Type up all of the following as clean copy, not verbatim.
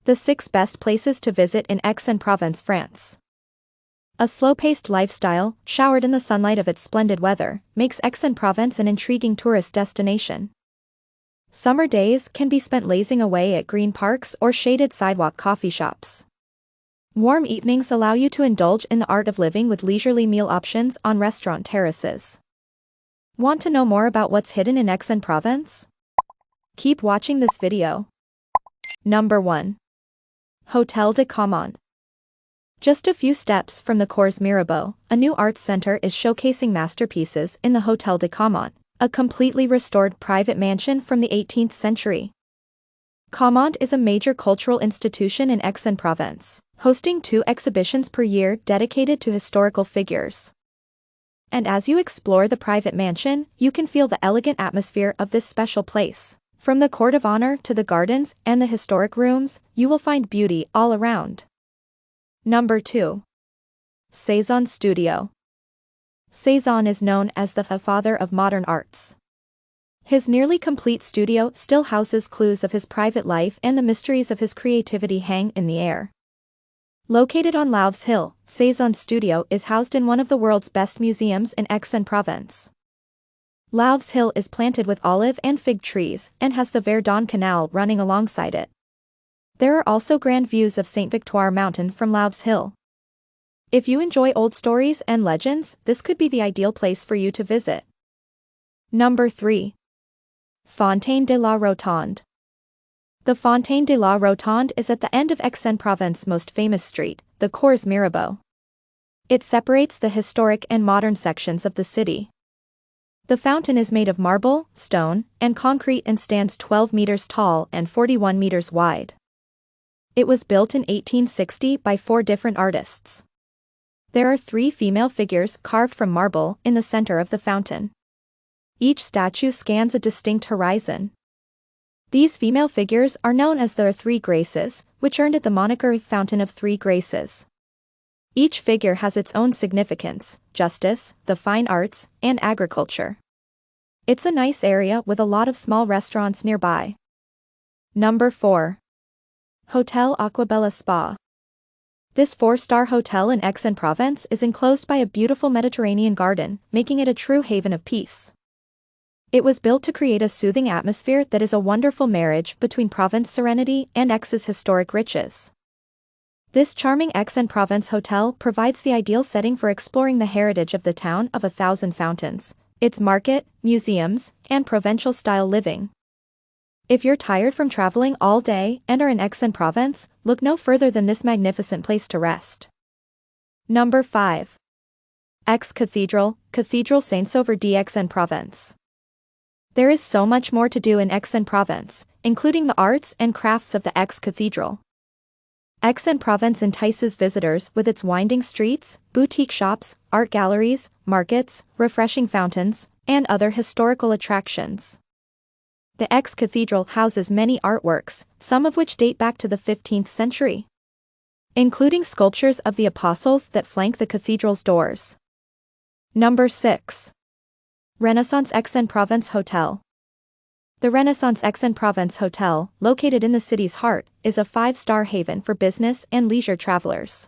The 6 best places to visit in Aix-en-Provence, France. A slow-paced lifestyle, showered in the sunlight of its splendid weather, makes Aix-en-Provence an intriguing tourist destination. Summer days can be spent lazing away at green parks or shaded sidewalk coffee shops. Warm evenings allow you to indulge in the art of living with leisurely meal options on restaurant terraces. Want to know more about what's hidden in Aix-en-Provence? Keep watching this video. Number 1. Hôtel de Caumont. Just a few steps from the Cours Mirabeau, a new arts center is showcasing masterpieces in the Hôtel de Caumont, a completely restored private mansion from the 18th century. Caumont is a major cultural institution in Aix-en-Provence, hosting 2 exhibitions per year dedicated to historical figures. And as you explore the private mansion, you can feel the elegant atmosphere of this special place. From the court of honor to the gardens and the historic rooms, you will find beauty all around. Number 2. Cézanne Studio. Cézanne is known as the father of modern arts. His nearly complete studio still houses clues of his private life, and the mysteries of his creativity hang in the air. Located on Louvre's Hill, Cézanne Studio is housed in one of the world's best museums in Aix-en-Provence. Louvre's Hill is planted with olive and fig trees and has the Verdon Canal running alongside it. There are also grand views of Saint Victoire Mountain from Louvre's Hill. If you enjoy old stories and legends, this could be the ideal place for you to visit. Number 3. Fontaine de la Rotonde. The Fontaine de la Rotonde is at the end of Aix-en-Provence's most famous street, the Cours Mirabeau. It separates the historic and modern sections of the city. The fountain is made of marble, stone, and concrete and stands 12 meters tall and 41 meters wide. It was built in 1860 by 4 different artists. There are 3 female figures carved from marble in the center of the fountain. Each statue scans a distinct horizon. These female figures are known as the 3 Graces, which earned it the moniker Fountain of 3 Graces. Each figure has its own significance: justice, the fine arts, and agriculture. It's a nice area with a lot of small restaurants nearby. Number 4. Hotel Aquabella Spa. This 4-star hotel in Aix-en-Provence is enclosed by a beautiful Mediterranean garden, making it a true haven of peace. It was built to create a soothing atmosphere that is a wonderful marriage between Provence serenity and Aix's historic riches. This charming Aix-en-Provence hotel provides the ideal setting for exploring the heritage of the town of 1,000 fountains, its market, museums, and provincial-style living. If you're tired from traveling all day and are in Aix-en-Provence, look no further than this magnificent place to rest. Number 5. Aix Cathedral, Cathedral Saint-Sauveur d'Aix-en-Provence. There is so much more to do in Aix-en-Provence, including the arts and crafts of the Aix Cathedral. Aix-en-Provence entices visitors with its winding streets, boutique shops, art galleries, markets, refreshing fountains, and other historical attractions. The Aix Cathedral houses many artworks, some of which date back to the 15th century, including sculptures of the apostles that flank the cathedral's doors. Number 6. Renaissance Aix-en-Provence Hotel. The Renaissance Aix-en-Provence Hotel, located in the city's heart, is a 5-star haven for business and leisure travelers.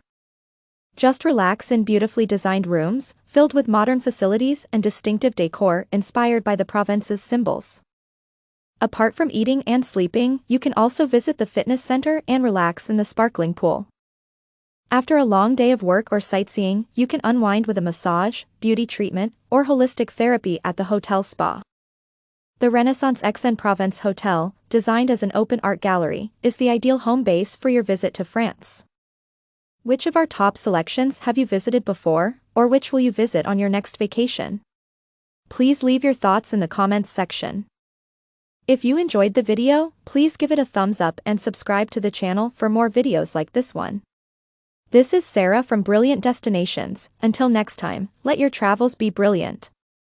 Just relax in beautifully designed rooms, filled with modern facilities and distinctive decor inspired by the Provence's symbols. Apart from eating and sleeping, you can also visit the fitness center and relax in the sparkling pool. After a long day of work or sightseeing, you can unwind with a massage, beauty treatment, or holistic therapy at the hotel spa. The Renaissance Aix-en-Provence Hotel, designed as an open art gallery, is the ideal home base for your visit to France. Which of our top selections have you visited before, or which will you visit on your next vacation? Please leave your thoughts in the comments section. If you enjoyed the video, please give it a thumbs up and subscribe to the channel for more videos like this one. This is Sarah from Brilliant Destinations. Until next time, let your travels be brilliant.